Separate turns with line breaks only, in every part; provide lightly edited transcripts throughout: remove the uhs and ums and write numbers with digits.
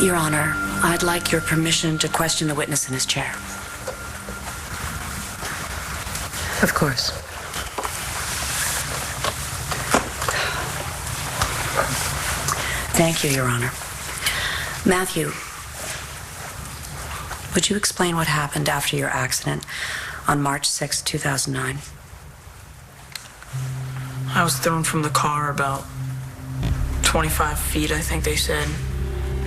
Your Honor, I'd like your permission to question the witness in his chair.
Of course.
Thank you, Your Honor. Matthew, would you explain what happened after your accident on March 6, 2009?
I was thrown from the car about 25 feet, I think they said.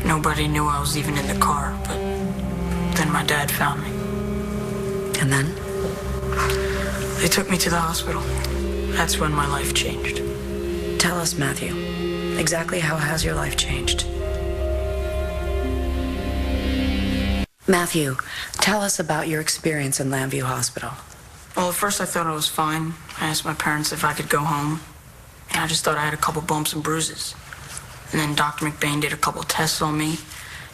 Nobody knew I was even in the car, but then my dad found me.
And then?
They took me to the hospital. That's when my life changed.
Tell us, Matthew, exactly how has your life changed? Matthew, tell us about your experience in Lambview Hospital.
Well, at first I thought I was fine. I asked my parents if I could go home. And I just thought I had a couple bumps and bruises. And then Dr. McBain did a couple tests on me.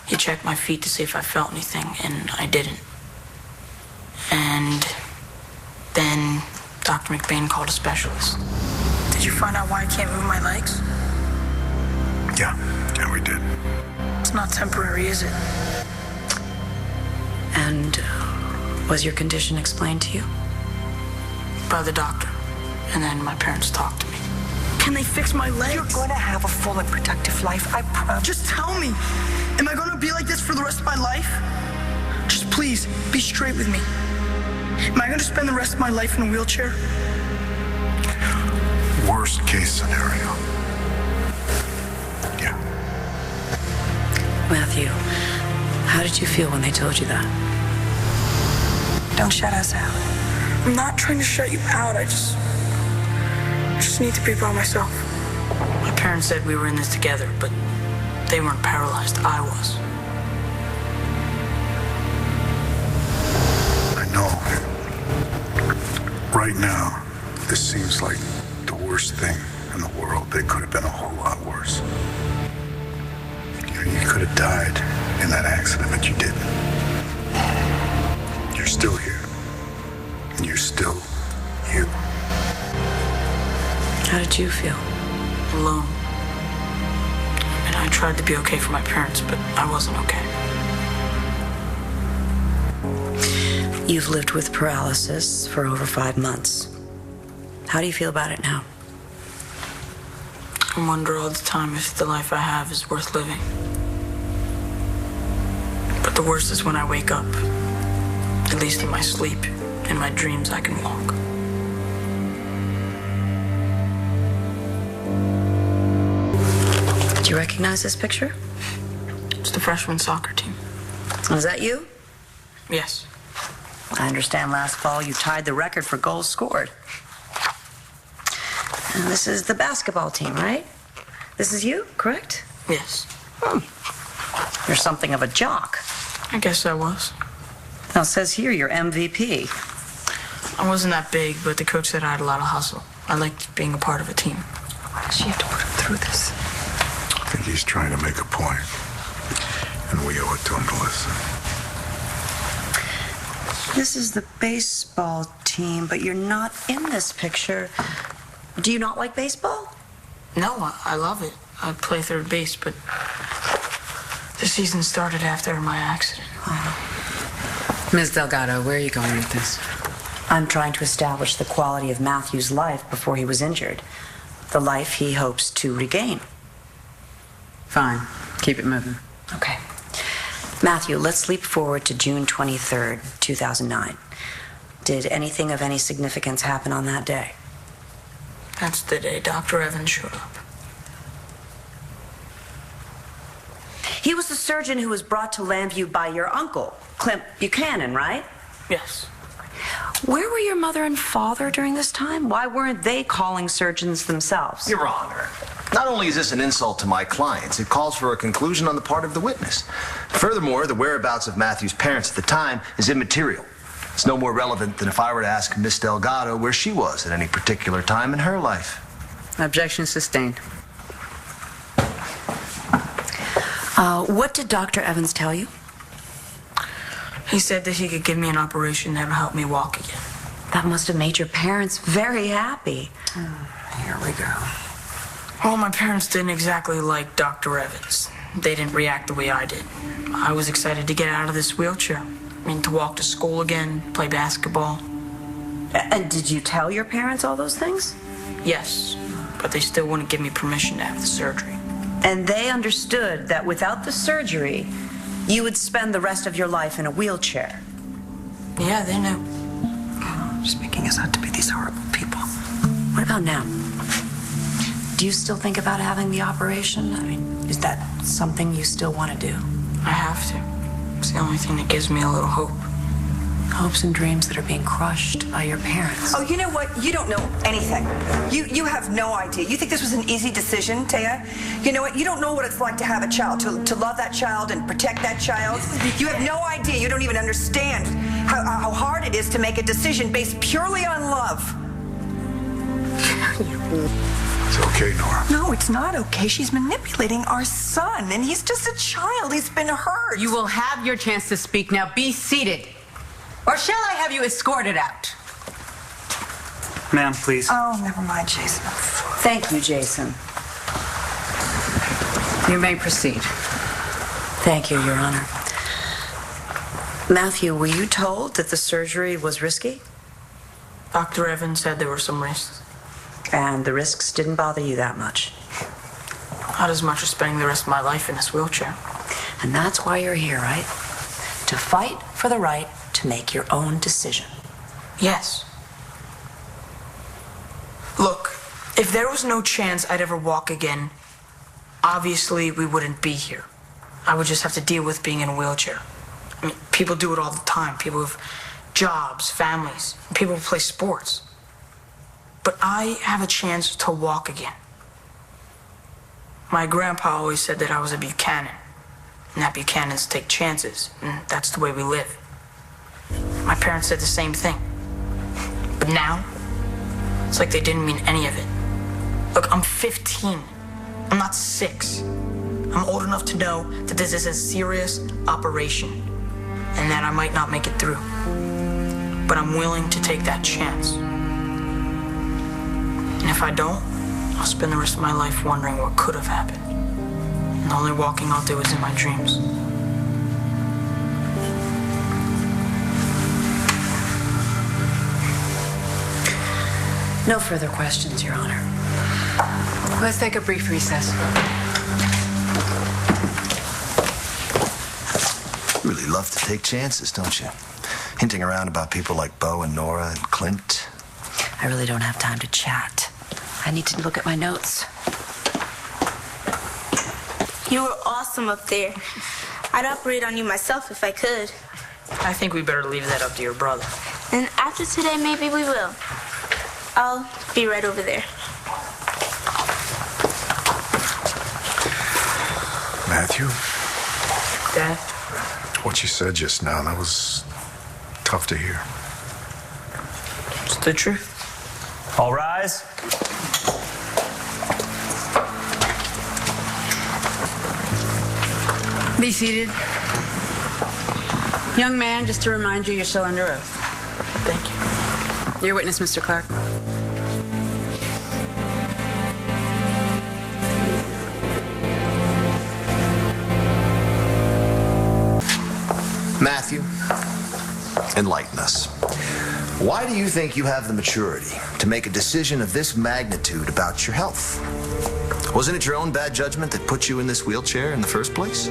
He checked my feet to see if I felt anything, and I didn't. And then Dr. McBain called a specialist. Did you find out why I can't move my legs?
Yeah, we did.
It's not temporary, is it?
And was your condition explained to you?
By the doctor. And then my parents talked to me. Can they fix my legs?
You're going to have a full and productive life, I promise.
Just tell me. Am I going to be like this for the rest of my life? Just please, be straight with me. Am I going to spend the rest of my life in a wheelchair?
Worst case scenario. Yeah.
Matthew, how did you feel when they told you that?
Don't shut us out.
I'm not trying to shut you out. I just need to be by myself. My parents said we were in this together, but they weren't paralyzed. I was.
I know. Right now, this seems like the worst thing in the world. It could have been a whole lot worse. You could have died in that accident, but you didn't. You're still here. And you're still you.
How did you feel?
Alone. And I tried to be okay for my parents, but I wasn't okay.
You've lived with paralysis for over 5 months. How do you feel about it now?
I wonder all the time if the life I have is worth living. But the worst is when I wake up. At least in my sleep. In my dreams, I can walk.
Do you recognize this picture?
It's the freshman soccer team.
Was that you?
Yes.
I understand last fall you tied the record for goals scored. And this is the basketball team, right? This is you, correct?
Yes.
You're something of a jock.
I guess I was.
Now, it says here you're MVP.
I wasn't that big, but the coach said I had a lot of hustle. I liked being a part of a team.
Why does she have to put him through this?
I think he's trying to make a point. And we owe it to him to listen.
This is the baseball team, but you're not in this picture. Do you not like baseball?
No, I love it. I play third base, but the season started after my accident.
Ms. Delgado, where are you going with this?
I'm trying to establish the quality of Matthew's life before he was injured. The life he hopes to regain.
Fine. Keep it moving.
Okay. Matthew, let's leap forward to June 23rd, 2009. Did anything of any significance happen on that day?
That's the day Dr. Evans showed up.
He was the surgeon who was brought to Lambview by your uncle, Clint Buchanan, right?
Yes.
Where were your mother and father during this time? Why weren't they calling surgeons themselves?
Your Honor, not only is this an insult to my clients, it calls for a conclusion on the part of the witness. Furthermore, the whereabouts of Matthew's parents at the time is immaterial. It's no more relevant than if I were to ask Miss Delgado where she was at any particular time in her life.
Objection sustained.
What did Dr. Evans tell you?
He said that he could give me an operation that would help me walk again.
That must have made your parents very happy.
Here we go.
Well, my parents didn't exactly like Dr. Evans. they didn't react the way I did. I was excited to get out of this wheelchair. I mean, to walk to school again, play basketball.
And did you tell your parents all those things?
Yes, but they still wouldn't give me permission to have the surgery.
And they understood that without the surgery, you would spend the rest of your life in a wheelchair.
Yeah, they knew.
Just making us out to be these horrible people.
What about now? Do you still think about having the operation? I mean, is that something you still want to do?
I have to. It's the only thing that gives me a little hope.
Hopes and dreams that are being crushed by your parents.
Oh, you know what? You don't know anything. You have no idea. You think this was an easy decision, Taya? You know what? You don't know what it's like to have a child, to love that child and protect that child. You have no idea. You don't even understand how hard it is to make a decision based purely on love.
It's okay, Nora.
No, it's not okay. She's manipulating our son, and he's just a child. He's been hurt.
You will have your chance to speak now. Be seated. Or shall I have you escorted out?
Ma'am, please.
Oh, never mind, Jason.
Thank you, Jason.
You may proceed.
Thank you, Your Honor. Matthew, were you told that the surgery was risky?
Dr. Evans said there were some risks.
And the risks didn't bother you that much?
Not as much as spending the rest of my life in this wheelchair.
And that's why you're here, right? To fight for the right to make your own decision.
Yes. Look, if there was no chance I'd ever walk again, obviously we wouldn't be here. I would just have to deal with being in a wheelchair. I mean, people do it all the time. People have jobs, families, people who play sports. But I have a chance to walk again. My grandpa always said that I was a Buchanan, and that Buchanans take chances, and that's the way we live. My parents said the same thing. But now, it's like they didn't mean any of it. Look, I'm 15. I'm not 6. I'm old enough to know that this is a serious operation and that I might not make it through. But I'm willing to take that chance. And if I don't, I'll spend the rest of my life wondering what could have happened. And the only walking I'll do is in my dreams.
No further questions, Your Honor.
Let's take a brief recess.
You really love to take chances, don't you? Hinting around about people like Bo and Nora and Clint.
I really don't have time to chat. I need to look at my notes.
You were awesome up there. I'd operate on you myself if I could.
I think we better leave that up to your brother.
And after today, maybe we will. I'll be right over there.
Matthew,
Dad?
what you said just now, that was tough to hear.
It's the truth.
All rise.
Be seated. Young man, just to remind you, you're still under oath.
Thank you.
Your witness, Mr. Clark.
Matthew, enlighten us. Why do you think you have the maturity to make a decision of this magnitude about your health? Wasn't it your own bad judgment that put you in this wheelchair in the first place?